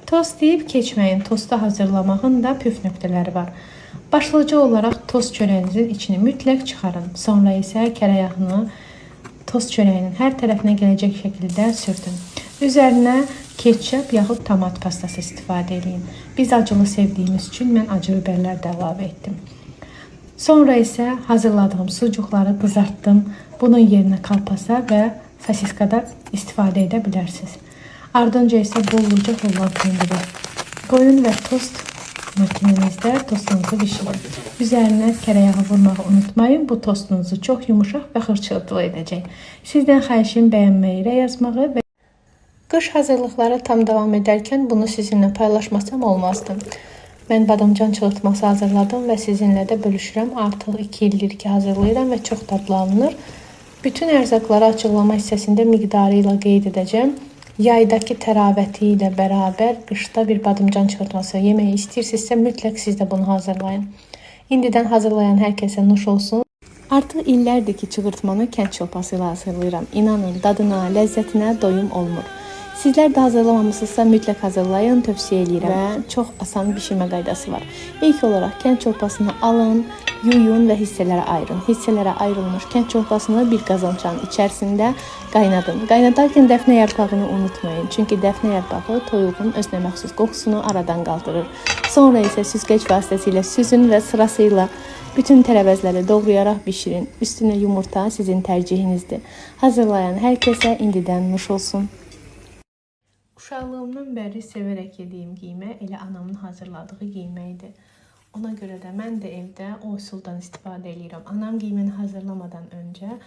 Tost deyib keçməyin, tostu hazırlamağın da püf nöqtələri var. Başlıca olaraq tost çörəyinizin içini mütləq çıxarın. Sonra isə kərəyağını tost çörəyinin hər tərəfinə gələcək şəkildə sürdün. Üzərinə ketçap yaxud tomat pastası istifadə edin. Biz acılı sevdiyimiz üçün mən acı biberlər də əlavə etdim. Sonra isə hazırladığım sucuqları qızartdım. Bunun yerinə kalpasa və sosiskada istifadə edə bilərsiniz. Ardınca isə bolluca olan pendiri qoyun və tost makinenizdə tostunuzu bişirin. Üzərinə kərəyağı vurmağı unutmayın. Bu tostunuzu çox yumuşaq və xırçıltılı edəcək. Sizdən xahişim bəyənməyi, yazmağı və qış hazırlıqları tam davam edərkən bunu sizinlə paylaşmasam olmazdı. Mən badamcan çığırtması hazırladım və sizinlə də bölüşürəm. Artıq 2 ildir ki hazırlayıram və çox dadlı alınır. Bütün ərzaqları açıqlama hissəsində miqdarı ilə qeyd edəcəm. Yaydakı təravəti ilə bərabər qışda bir badamcan çığırtması yeməyi istəyirsinizsə mütləq siz də bunu hazırlayın. İndidən hazırlayan hər kəsə nuş olsun. Artıq illərdir ki çığırtmanı kənd çolpası ilə hazırlayıram. İnanın dadına, ləzzətinə doyum olmur. Sizlər də hazırlamamışsınızsa mütləq hazırlayın, tövsiyə edirəm. Və çox asan bişirmə qaydası var. İlk olaraq kənd çolpasını alın, yuyun və hissələrə ayırın. Hissələrə ayrılmış kənd çolpasını bir qazançanın içərisində qaynadın. Qaynadarkən dəfnə yarpağını unutmayın. Çünki dəfnə yarpağı toyuğun özünə məxsus qoxusunu aradan qaldırır. Sonra isə süzgəc vasitəsilə süzün və sırasıyla bütün tərəvəzləri doğrayaraq bişirin. Üstünə yumurta sizin tərcihinizdir. Hazırlayan hər kəsə indidən nuş olsun. Uşaqlığımdan bəri sevərək yediyim qiymə elə anamın hazırladığı qiymə idi. Ona görə də mən də evdə o üsuldan istifadə edirəm. Anam qiyməni hazırlamadan öncə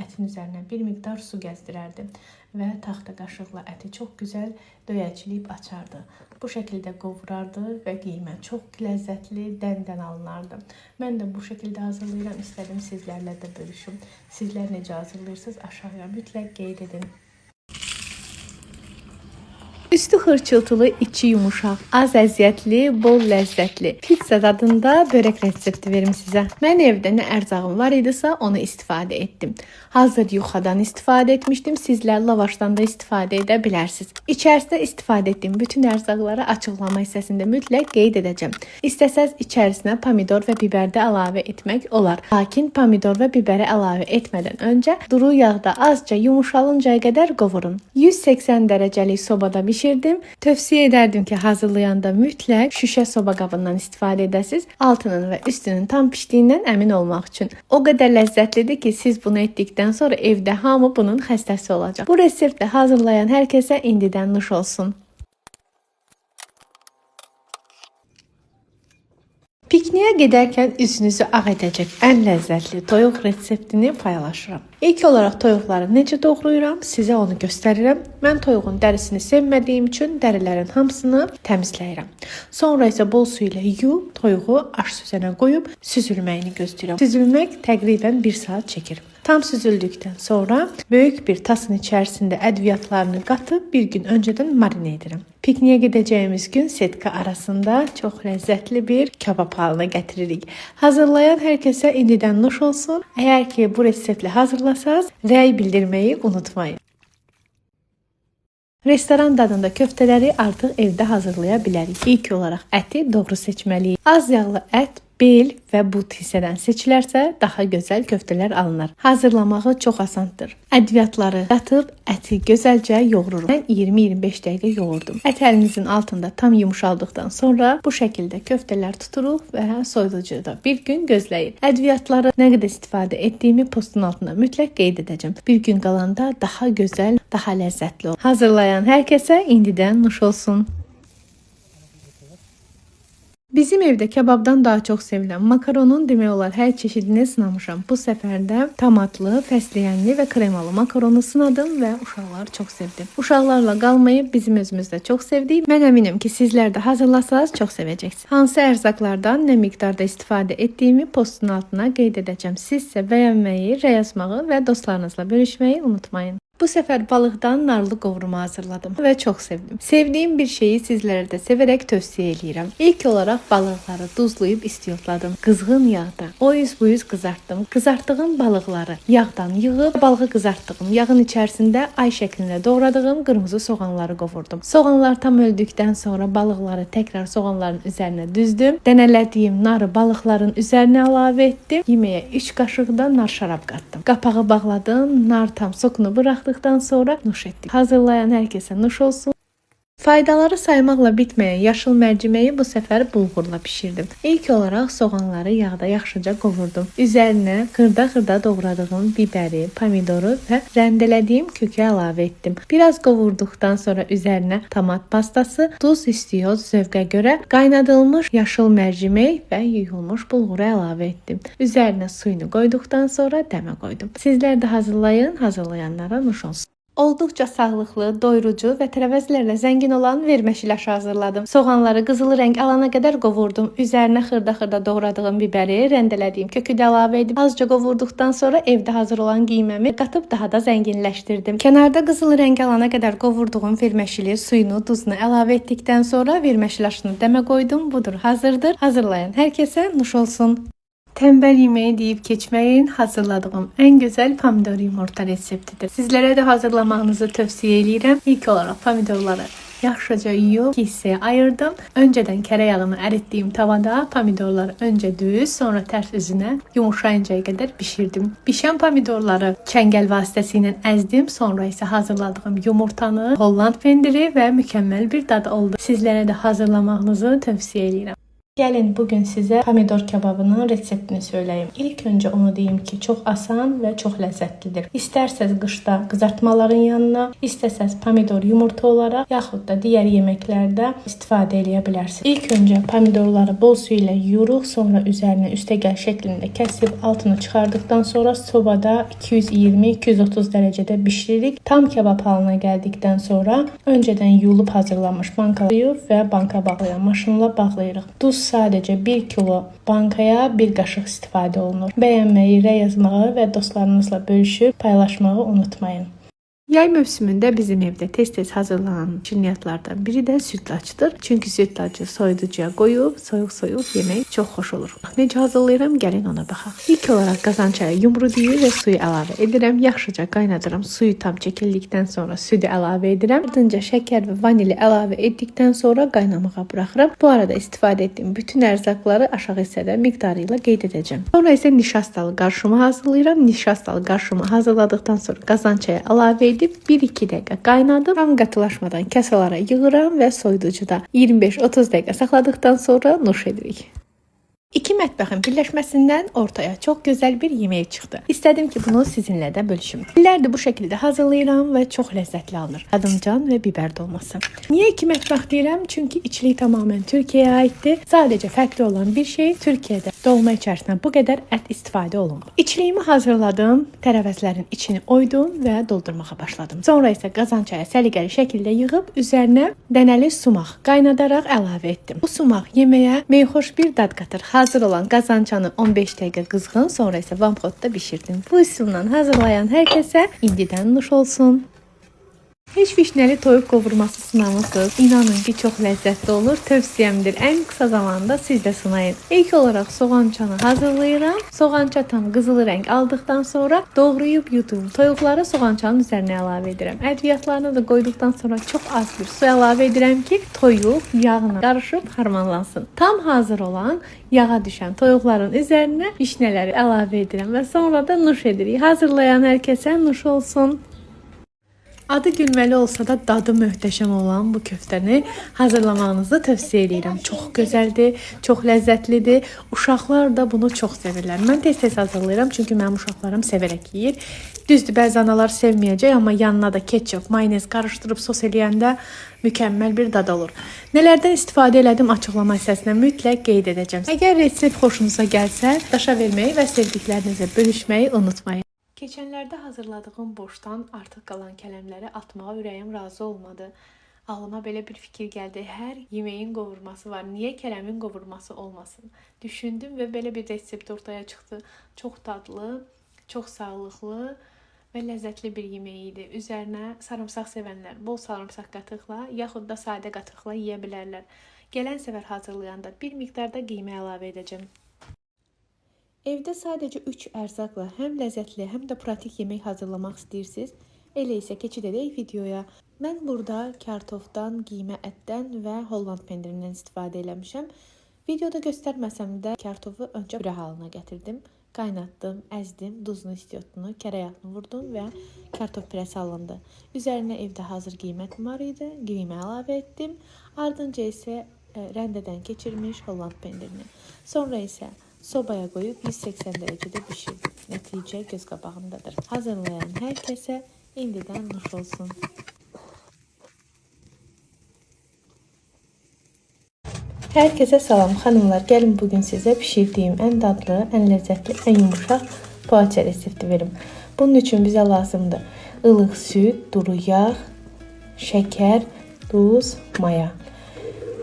ətin üzərinə bir miqdar su gəzdirərdi və taxta qaşıqla əti çox gözəl döyəcləyib açardı. Bu şəkildə qovurardı və qiymə çox ləzzətli, dəndən alınardı. Mən də bu şəkildə hazırlayıram. İstədim sizlərlə də bölüşüm. Sizlər necə hazırlayırsınız aşağıya mütləq qeyd edin. Üstü xırçıltılı, içi yumuşaq, az əziyyətli, bol ləzzətli pizza dadında börək resepti verim sizə. Mən evdə nə ərzağım var idisə onu istifadə etdim. Hazır yuxadan istifadə etmişdim. Sizlər lavaşdan da istifadə edə bilərsiniz. İçərisində istifadə etdiyim bütün ərzaqları açıqlama hissəsində mütləq qeyd edəcəm. İstəsəz içərisinə pomidor və biber də əlavə etmək olar. Lakin pomidor və biberi əlavə etmədən öncə duru yağda azca yumuşalıncaya qədər qovurun. 180 dərəcəlik sobada bişirdim. Tövsiyə edərdim ki hazırlayanda mütləq şüşə soba qabından istifadə edəsiniz. Altının və üstünün tam pişdiyindən əmin olmaq üçün. O qədər ləzzətlidir ki siz bunu etdikdən sonra evdə hamı bunun xəstəsi olacaq. Bu resepti hazırlayan hər kəsə indidən nuş olsun. Pikniyə gedərkən üzünüzü ağ edəcək ən ləzzətli toyuq reseptini paylaşıram. İlk olaraq toyuqları necə doğrayıram, sizə onu göstərirəm. Mən toyuğun dərisini sevmədiyim üçün dərilərin hamısını təmizləyirəm. Sonra isə bol su ilə yuyub toyuğu aş süzənə qoyub süzülməyini gözləyirəm. Süzülmək təqribən 1 saat çəkir. Tam süzüldükdən sonra böyük bir tasın içərisində ədviyyatlarını qatıb bir gün öncədən marinə edirəm. Pikniyə gedəcəyimiz gün setka arasında çox ləzzətli bir kabab halına gətiririk. Hazırlayan hər kəsə indidən nuş olsun. Əgər ki bu reseptlə hazırlasanız, rəy bildirməyi unutmayın. Restoran dadında köftələri artıq evdə hazırlaya bilərik. İlk olaraq əti doğru seçməliyik. Az yağlı ət, bel və but hissədən seçilərsə daha gözəl köftələr alınır. Hazırlamağı çox asandır. Ədviyyatları qatıb əti gözəlcə yoğururum. Mən 20-25 dəqiqə yoğurdum. Ət əlinizin altında tam yumuşaldıqdan sonra bu şəkildə köftələr tuturuq və soyuducuda bir gün gözləyin. Ədviyyatları nə qədər istifadə etdiyimi postun altına mütləq qeyd edəcəm. Bir gün qalanda daha gözəl, daha ləzzətli olur. Hazırlayan hər kəsə indidən nuş olsun. Bizim evdə kebabdan daha çox sevilən makaronun demək olar hər çeşidini sınamışam. Bu səfər də tomatlı, fəsliyənli və kremalı makaronu sınadım və uşaqlar çox sevdi. Uşaqlarla qalmayıb bizim özümüzdə çox sevdik. Mən əminəm ki sizlər də hazırlasanız çox sevəcəksiniz. Hansı ərzaqlardan nə miqdarda istifadə etdiyimi postun altına qeyd edəcəm. Siz isə bəyənməyi, yazmağı və dostlarınızla bölüşməyi unutmayın. Bu səfər balıqdan narlı qovurma hazırladım və çox sevdim. Sevdiyim bir şeyi sizlərə də sevərək tövsiyə edirəm. İlk olaraq balıqları duzlayıb istiyotladım. Qızğın yağda o yüz bu yüz qızartdım. Qızartdığım balıqları yağdan yığıb balığı qızartdığım yağın içərisində ay şəklində doğradığım qırmızı soğanları qovurdum. Soğanlar tam öldükdən sonra balıqları təkrar soğanların üzərinə düzdüm. Dənələdiyim narı balıqların üzərinə əlavə etdim. Yeməyə 3 qaşıq da nar şərab qatdım. Qapağı bağladım. Nar tam sokunu buraxdıqdan sonra nuş etdik. Hazırlayan hər kəsə nuş olsun. Faydaları saymaqla bitməyən yaşıl mərciməyi bu səfər bulğurla bişirdim. İlk olaraq soğanları yağda yaxşıca qovurdum. Üzərinə xırda-xırda doğradığım bibəri, pomidoru və rəndelədiyim kökü əlavə etdim. Biraz qovurduqdan sonra üzərinə tomat pastası, duz istiyoz zövqə görə qaynadılmış yaşıl mərcimək və yuyulmuş bulğuru əlavə etdim. Üzərinə suyunu qoyduqdan sonra dəmə qoydum. Sizlər də hazırlayın, hazırlayanlara nuş olsun. Olduqca sağlıqlı, doyurucu və tərəvəzlərlə zəngin olan verməşil aşı hazırladım. Soğanları qızılı rəng alana qədər qovurdum. Üzərinə xırda-xırda doğradığım bibəri, rəndelədiyim kökü də əlavə edib azca qovurduqdan sonra evdə hazır olan qiyməmi qatıb daha da zənginləşdirdim. Kənarda qızılı rəng alana qədər qovurduğum verməşili, suyunu, duzunu əlavə etdikdən sonra verməşil aşını dəmə qoydum. Budur, hazırdır. Hazırlayan hər kəsə nuş olsun. Tənbəl yeməyi deyib keçməyin, hazırladığım ən gözəl pomidor yumurta reseptidir. Sizlərə də hazırlamağınızı tövsiyə edirəm. İlk olaraq pomidorları yaxşıca yuyub iki hissəyə ayırdım. Öncədən kərə yağını əritdiyim tavada pomidorları öncə düz, sonra tərs üzünə yumuşayıncaya qədər bişirdim. Bişən pomidorları çəngəl vasitəsilə əzdim, sonra isə hazırladığım yumurtanı, Holland pendiri və mükəmməl bir dad oldu. Sizlərə də hazırlamağınızı tövsiyə edirəm. Gəlin bugün sizə pomidor kababının reseptini söyləyim. İlk öncə onu deyim ki, çox asan və çox ləzzətlidir. İstərsəz qışda qızartmaların yanına, istəsəz pomidor yumurta olaraq, yaxud da digər yeməklərdə istifadə edə bilərsiniz. İlk öncə pomidorları bol su ilə yuyuruq, sonra üzərinə üstəgəl şəklində kəsib altını çıxardıqdan sonra sobada 220-230 dərəcədə bişiririk. Tam kabab halına gəldikdən sonra öncədən yuyulub hazırlanmış bankalayıb və banka bağlayan maşınla bağlayırıq. Duz sadəcə 1 kilo bankaya 1 qaşıq istifadə olunur. Bəyənməyi, rəy yazmağı və dostlarınızla bölüşüb paylaşmağı unutmayın. Yay mövsümündə bizim evdə tez-tez hazırlanan şirniyyatlardan biri də sütlaçdır. Çünki sütlacı soyuducuya qoyub, soyuq-soyuq yemək çox xoş olur. Necə hazırlayıram? Gəlin ona baxaq. İlk olaraq qazançaya yumru deyir və suyu əlavə edirəm. Yaxşıca qaynadıram. Suyu tam çəkildikdən sonra südü əlavə edirəm. Ardınca şəkər və vanili əlavə etdikdən sonra qaynamağa buraxıram. Bu arada istifadə etdiyim bütün ərzaqları aşağı hissədə miqdarı ilə qeyd edəcəm. Sonra isə nişastalı qarışımı hazırlayıram. Nişastalı qarışımı hazırladıqdan sonra qazançaya əlavə edib 1-2 dəqiqə qaynadım. Tam qatılaşmadan kasalara yığıram və soyuducuda 25-30 dəqiqə saxladıqdan sonra nuş edirik. İki mətbəxin birləşməsindən ortaya çox gözəl bir yemək çıxdı. İstədim ki, bunu sizinlə də bölüşüm. İllərdir bu şəkildə hazırlayıram və çox ləzzətli alınır. Badımcan və biber dolması. Niyə iki mətbəx deyirəm? Çünki içlik tamamilə Türkiyəyə aiddir. Sadəcə fərqli olan bir şey Türkiyədə dolma içərisinə bu qədər ət istifadə olunmur. İçliyimi hazırladım, tərəvəzlərin içini oydum və doldurmağa başladım. Sonra isə qazançaya səliqəli şəkildə yığıb üzərinə dənəli sumaq qaynadaraq əlavə etdim. Bu sumaq yeməyə meyxoş bir dad qatır. Hazır olan qazançanı 15 dəqiqə qızğın, sonra isə vamxodda bişirdim. Bu üsulla hazırlayan hər kəsə indidən nuş olsun. Heç vişnəli toyuq qovurması sınamısınız. İnanın ki, çox ləzzətli olur. Tövsiyəmdir. Ən qısa zamanda siz də sınayın. İlk olaraq soğançanı hazırlayıram. Soğança tam qızılı rəng aldıqdan sonra doğrayıb yudum. Toyuqları soğançanın üzərinə əlavə edirəm. Ədviyyatlarını da qoyduqdan sonra çox az bir su əlavə edirəm ki, toyuq yağına qarışıb harmanlansın. Tam hazır olan yağa düşən toyuqların üzərinə vişnələri əlavə edirəm və sonra da nuş edirik. Hazırlayan hər kəsə nuş olsun. Adı gülməli olsa da dadı möhtəşəm olan bu köftəni hazırlamağınızı tövsiyə edirəm. Çox gözəldir, çox ləzzətlidir. Uşaqlar da bunu çox sevirlər. Mən tez-tez hazırlayıram çünki mənim uşaqlarım sevərək yeyir. Düzdür, bəzi analar sevməyəcək, amma yanına da ketçap, mayonez qarışdırıb sos eləyəndə mükəmməl bir dad olur. Nələrdən istifadə elədim açıqlama hissəsinə mütləq qeyd edəcəm. Əgər resept xoşunuza gəlsə, daşa verməyi və sevdiklərinizlə bölüşməyi unutmayın. Keçənlərdə hazırladığım boşdan artıq qalan kələmləri atmağa ürəyim razı olmadı. Ağlıma belə bir fikir gəldi. Hər yeməyin qovurması var. Niyə kələmin qovurması olmasın? Düşündüm və belə bir resept ortaya çıxdı. Çox dadlı, çox sağlıqlı və ləzzətli bir yemək idi. Üzərinə sarımsaq sevənlər bol sarımsaq qatıqla, yaxud da sadə qatıqla yeyə bilərlər. Gələn səfər hazırlayanda bir miqdarda qiymə əlavə edəcəm. Evdə sadəcə 3 ərzaqla həm ləzzətli, həm də pratik yemək hazırlamaq istəyirsiniz. Elə isə keçid edək videoya. Mən burada kartofdan, qiymə ətdən və Holland pendirindən istifadə eləmişəm. Videoda göstərməsəm də kartofu öncə püre halına gətirdim. Qaynatdım, əzdim, duzunu, istiotunu, kərəyatını vurdum və kartof pürəsi alındı. Üzərinə evdə hazır qiymətim var idi. Qiymə əlavə etdim. Ardınca isə rəndədən keçirmiş Holland pendirini. Sonra isə sobaya qoyub 180 dərəcədə bişirdim. Nəticə göz qabağındadır. Hazırlayan hər kəsə indidən nuş olsun. Hər kəsə salam xanımlar. Gəlin bugün sizə bişirdiyim ən dadlı, ən ləzzətli, ən yumuşaq poğaça resepti verim. Bunun üçün bizə lazımdır ılıq süd, duru yağ, şəkər, duz, maya.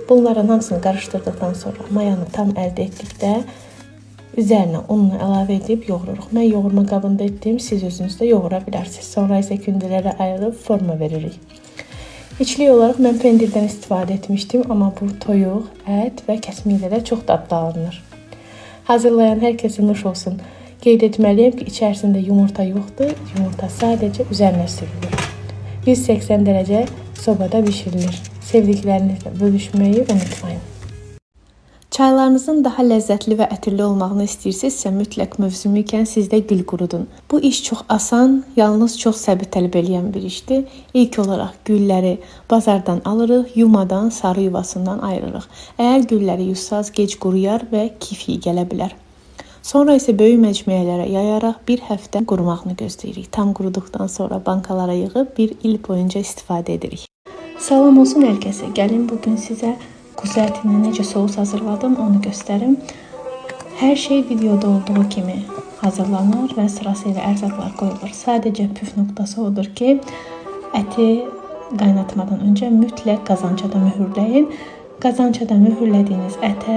Bunların hamısını qarışdırdıqdan sonra mayanı tam əldə etdikdə üzərinə ununu əlavə edib yoğururuq. Mən yoğurma qabında etdim, siz özünüz də yoğura bilərsiniz. Sonra isə kündələrə ayırıb forma veririk. İçlik olaraq mən pendirdən istifadə etmişdim, amma bu toyuq, ət və kəsmiklərə çox dadlı alınır. Hazırlayan hər kəsə nuş olsun. Qeyd etməliyəm ki, içərisində yumurta yoxdur, yumurta sadəcə üzərinə sürülür. 180 dərəcə sobada bişirilir. Sevdiklərinizlə bölüşməyi unutmayın. Çaylarınızın daha ləzzətli və ətirli olmağını istəyirsinizsə, mütləq mövsümü ikən sizdə gül qurudun. Bu iş çox asan, yalnız çox səbir tələb edən bir işdir. İlk olaraq gülləri bazardan alırıq, yumadan, sarı yuvasından ayırırıq. Əgər gülləri yussaz, gec quruyar və kifi gələ bilər. Sonra isə böyük məcmuələrə yayaraq bir həftə qurumağını gözləyirik. Tam quruduqdan sonra bankalara yığıb bir il boyunca istifadə edirik. Salam olsun hər kəsə. Gəlin bugün sizə quzu ətindən necə sous hazırladım, onu göstərim. Hər şey videoda olduğu kimi hazırlanır və sırasıyla ərzaqlar qoyulur. Sadəcə püf nöqtəsi odur ki, əti qaynatmadan öncə mütləq qazançada mühürləyin. Qazançada mühürlədiyiniz ətə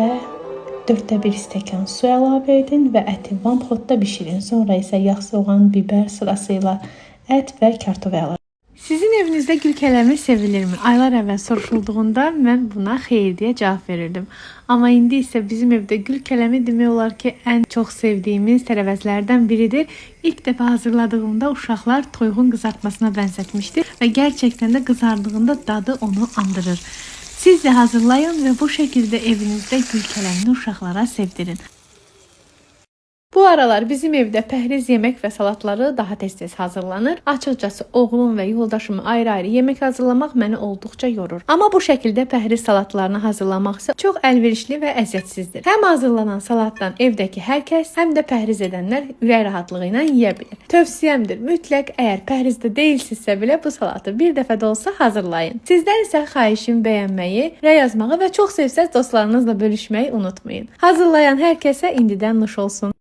1/4 stəkan su əlavə edin və əti vanpotda bişirin. Sonra isə yağ, soğan, bibər sırasıyla ət və kartof əlavə. Sizin evinizdə gül kələmi sevilirmi? Aylar əvvəl soruşulduğunda mən buna xeyir deyə cavab verirdim. Amma indi isə bizim evdə gül kələmi demək olar ki, ən çox sevdiyimiz tərəvəzlərdən biridir. İlk dəfə hazırladığımda uşaqlar toyuğun qızartmasına bənzətmişdi və gerçəkdən də qızardığında dadı onu andırır. Siz də hazırlayın və bu şəkildə evinizdə gül kələmini uşaqlara sevdirin. Bu aralar bizim evdə pəhriz yemək və salatları daha tez-tez hazırlanır. Açıqcası oğlum və yoldaşımı ayrı-ayrı yemək hazırlamaq məni olduqca yorur. Amma bu şəkildə pəhriz salatlarını hazırlamaq isə çox əlverişli və əziyyətsizdir. Həm hazırlanan salatdan evdəki hər kəs, həm də pəhriz edənlər ürək rahatlığı ilə yeyə bilir. Tövsiyəmdir, mütləq əgər pəhrizdə deyilsinizsə belə bu salatı bir dəfə də olsa hazırlayın. Sizdən isə xahişim bəyənməyi, rəy yazmağı və çox sevsəz dostlarınızla bölüşməyi unutmayın. Hazırlayan hər kəsə indidən nuş olsun.